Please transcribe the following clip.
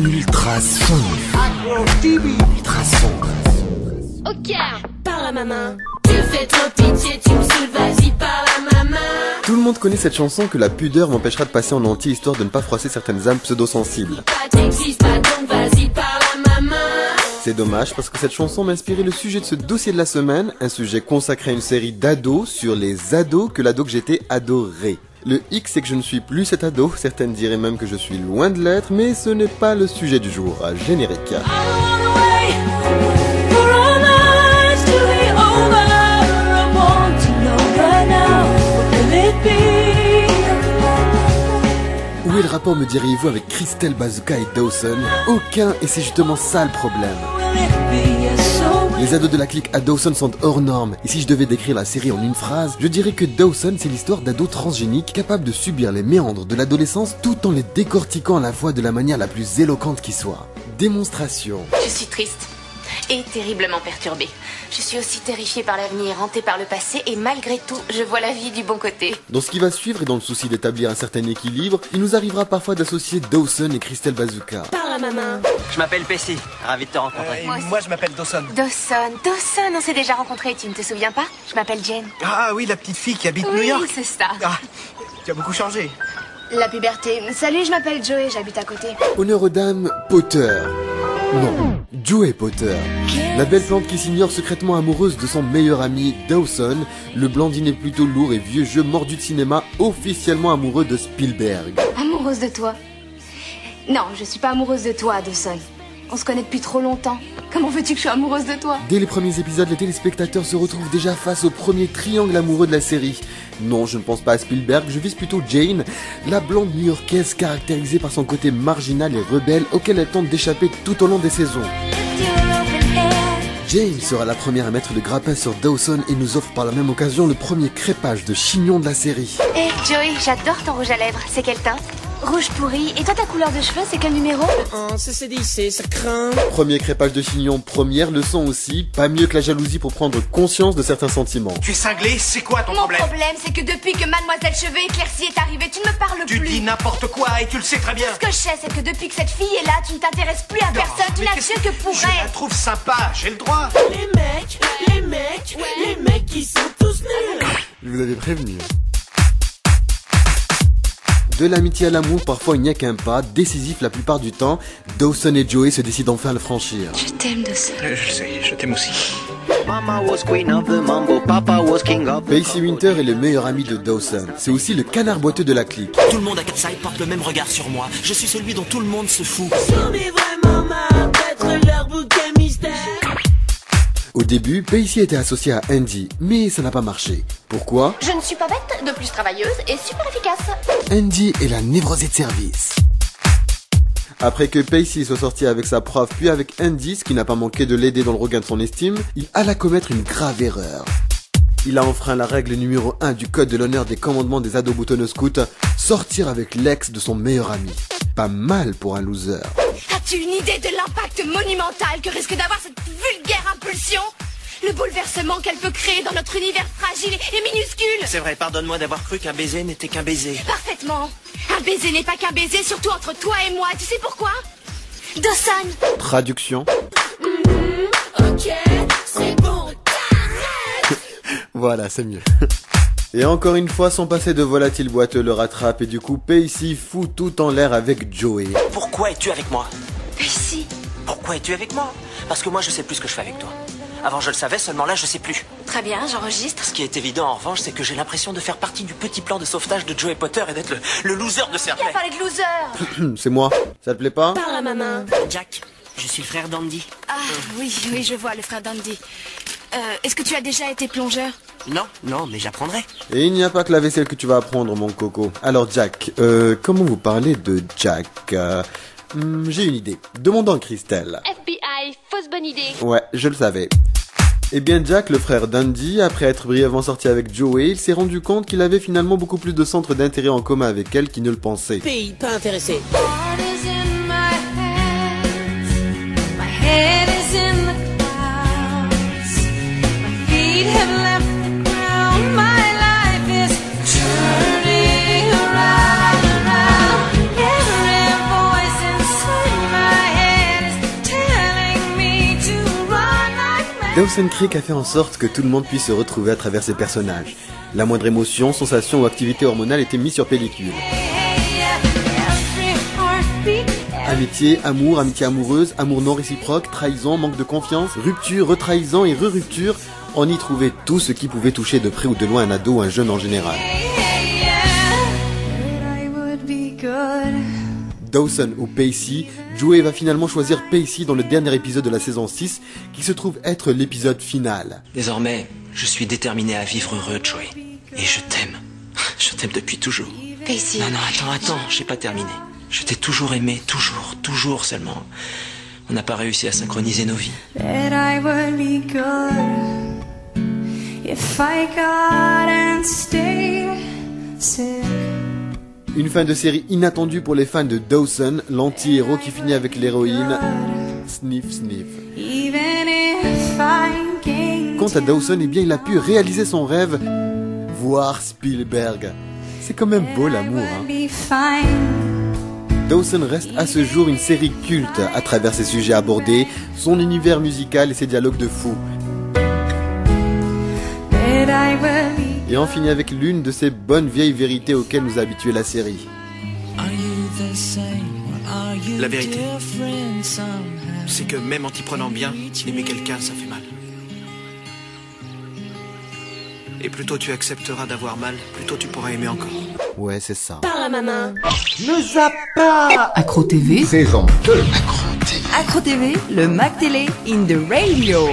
ultra sombre. Ultra sombre. Ok, parle à maman. Tu fais trop pitié, tu me saoules, vas-y, parle à maman. Tout le monde connaît cette chanson que la pudeur m'empêchera de passer en entier histoire de ne pas froisser certaines âmes pseudo-sensibles. T'existes pas donc vas-y, parle à maman. C'est dommage parce que cette chanson m'a inspiré le sujet de ce dossier de la semaine, un sujet consacré à une série d'ados sur les ados que l'ado que j'étais adoré. Le hic c'est que je ne suis plus cet ado, certaines diraient même que je suis loin de l'être, mais ce n'est pas le sujet du jour. Générique. Où est le rapport, me diriez-vous, avec Crystal Bazooka et Dawson? Aucun, et c'est justement ça le problème. Les ados de la clique à Dawson sont hors normes, et si je devais décrire la série en une phrase, je dirais que Dawson c'est l'histoire d'ados transgéniques capables de subir les méandres de l'adolescence tout en les décortiquant à la fois de la manière la plus éloquente qui soit. Démonstration. Je suis triste et terriblement perturbée. Je suis aussi terrifiée par l'avenir, hantée par le passé, et malgré tout, je vois la vie du bon côté. Dans ce qui va suivre et dans le souci d'établir un certain équilibre, il nous arrivera parfois d'associer Dawson et Crystal Bazooka. Parle à maman. Je m'appelle Pessy, ravi de te rencontrer. Moi je m'appelle Dawson. Dawson, on s'est déjà rencontrés, tu ne te souviens pas? Je m'appelle Jane. Ah oui, la petite fille qui habite Oui, New York. c'est ça. Ah, tu as beaucoup changé. La puberté. Salut, je m'appelle Joey, j'habite à côté. Honneur aux dames Potter. Non, Joey Potter. La belle plante qui s'ignore secrètement amoureuse de son meilleur ami Dawson, le blondinet plutôt lourd et vieux jeu mordu de cinéma, officiellement amoureux de Spielberg. Amoureuse de toi? Non, je suis pas amoureuse de toi, Dawson. On se connaît depuis trop longtemps. Comment veux-tu que je sois amoureuse de toi? Dès les premiers épisodes, les téléspectateurs se retrouvent déjà face au premier triangle amoureux de la série. Non, je ne pense pas à Spielberg, je vise plutôt Jane, la blonde new-yorkaise caractérisée par son côté marginal et rebelle auquel elle tente d'échapper tout au long des saisons. Jane sera la première à mettre le grappin sur Dawson et nous offre par la même occasion le premier crépage de chignon de la série. Hé, Joey, j'adore ton rouge à lèvres. C'est quelle teinte? Rouge pourri. Et toi, ta couleur de cheveux, c'est quel numéro? CCDIC, ça craint. Premier crépage de chignon, première leçon aussi, pas mieux que la jalousie pour prendre conscience de certains sentiments. Tu es cinglé, c'est quoi ton Mon problème? problème, c'est que depuis que Mademoiselle Cheveux éclaircie est arrivée, tu ne me parles Tu plus. dis n'importe quoi et tu le sais très bien. Ce que je sais, c'est que depuis que cette fille est là, tu ne t'intéresses plus à personne, tu mais n'as qu'est-ce que pour Je la elle. trouve sympa, j'ai le droit. Les mecs qui sont tous nuls. Je vous avais prévenu. De l'amitié à l'amour, parfois il n'y a qu'un pas, décisif la plupart du temps, Dawson et Joey se décident enfin à le franchir. Je t'aime, Dawson. Je sais, je t'aime aussi. Mama was queen of the mambo, papa was king of the... Pacey Winter est le meilleur ami de Dawson. C'est aussi le canard boiteux de la clique. Tout le monde à Capside porte le même regard sur moi. Je suis celui dont tout le monde se fout. J'en ai vraiment marre d'être leur bouquet mystère. Au début, Pacey était associée à Andy, mais ça n'a pas marché. Pourquoi? Je ne suis pas bête, de plus travailleuse et super efficace. Andy est la névrosée de service. Après que Pacey soit sorti avec sa prof puis avec Andy, ce qui n'a pas manqué de l'aider dans le regain de son estime, il alla commettre une grave erreur. Il a enfreint la règle numéro 1 du code de l'honneur des commandements des ados boutonneux scouts, sortir avec l'ex de son meilleur ami. Pas mal pour un loser. As-tu une idée de l'impact monumental que risque d'avoir cette vulgaire impulsion? Le bouleversement qu'elle peut créer dans notre univers fragile et minuscule. C'est vrai, pardonne-moi d'avoir cru qu'un baiser n'était qu'un baiser. Parfaitement. Un baiser n'est pas qu'un baiser, surtout entre toi et moi. Tu sais pourquoi? Dawson. Traduction. Ok, c'est bon. Voilà, c'est mieux. Et encore une fois, son passé de volatile boiteux le rattrape et du coup, Pacey fout tout en l'air avec Joey. Pourquoi es-tu avec moi? Ici. Pourquoi es-tu avec moi? Parce que moi je sais plus ce que je fais avec toi. Avant je le savais, seulement là je sais plus. Très bien, j'enregistre. Ce qui est évident en revanche, c'est que j'ai l'impression de faire partie du petit plan de sauvetage de Joey Potter et d'être le loser de Qui a Serpent. parlé de loser? C'est moi. Ça te plaît pas? Parle à maman. Jack, je suis le frère d'Andy. Ah oui, je vois, le frère d'Andy. Est-ce que tu as déjà été plongeur? Non, mais j'apprendrai. Et il n'y a pas que la vaisselle que tu vas apprendre, mon coco. Alors Jack, comment vous parlez de Jack? J'ai une idée. Demandons à Christelle. FBI, fausse bonne idée. Ouais, je le savais. Eh bien Jack, le frère d'Andy, après être brièvement sorti avec Joey, il s'est rendu compte qu'il avait finalement beaucoup plus de centres d'intérêt en commun avec elle qu'il ne le pensait. Pays, pas intéressé. Dawson Creek a fait en sorte que tout le monde puisse se retrouver à travers ses personnages. La moindre émotion, sensation ou activité hormonale était mise sur pellicule. Amitié, amour, amitié amoureuse, amour non réciproque, trahison, manque de confiance, rupture, retrahison et re-rupture, on y trouvait tout ce qui pouvait toucher de près ou de loin un ado ou un jeune en général. Dawson ou Pacey, Joey va finalement choisir Pacey dans le dernier épisode de la saison 6, qui se trouve être l'épisode final. Désormais, je suis déterminé à vivre heureux, Joey. Et je t'aime. Je t'aime depuis toujours. Pacey. Non, attends, j'ai pas terminé. Je t'ai toujours aimé, toujours seulement. On n'a pas réussi à synchroniser nos vies. Une fin de série inattendue pour les fans de Dawson, l'anti-héros qui finit avec l'héroïne Sniff Sniff. Quant à Dawson, eh bien il a pu réaliser son rêve, voir Spielberg. C'est quand même beau l'amour, hein. Dawson reste à ce jour une série culte à travers ses sujets abordés, son univers musical et ses dialogues de fou. Et on finit avec l'une de ces bonnes vieilles vérités auxquelles nous a habitué la série. La vérité, c'est que même en t'y prenant bien, aimer quelqu'un, ça fait mal. Et plus tôt tu accepteras d'avoir mal, plus tôt tu pourras aimer encore. Ouais, c'est ça. Parle à maman. Ne zappe pas. Accro TV, Saison 2. Accro TV, le Mac Télé in the radio.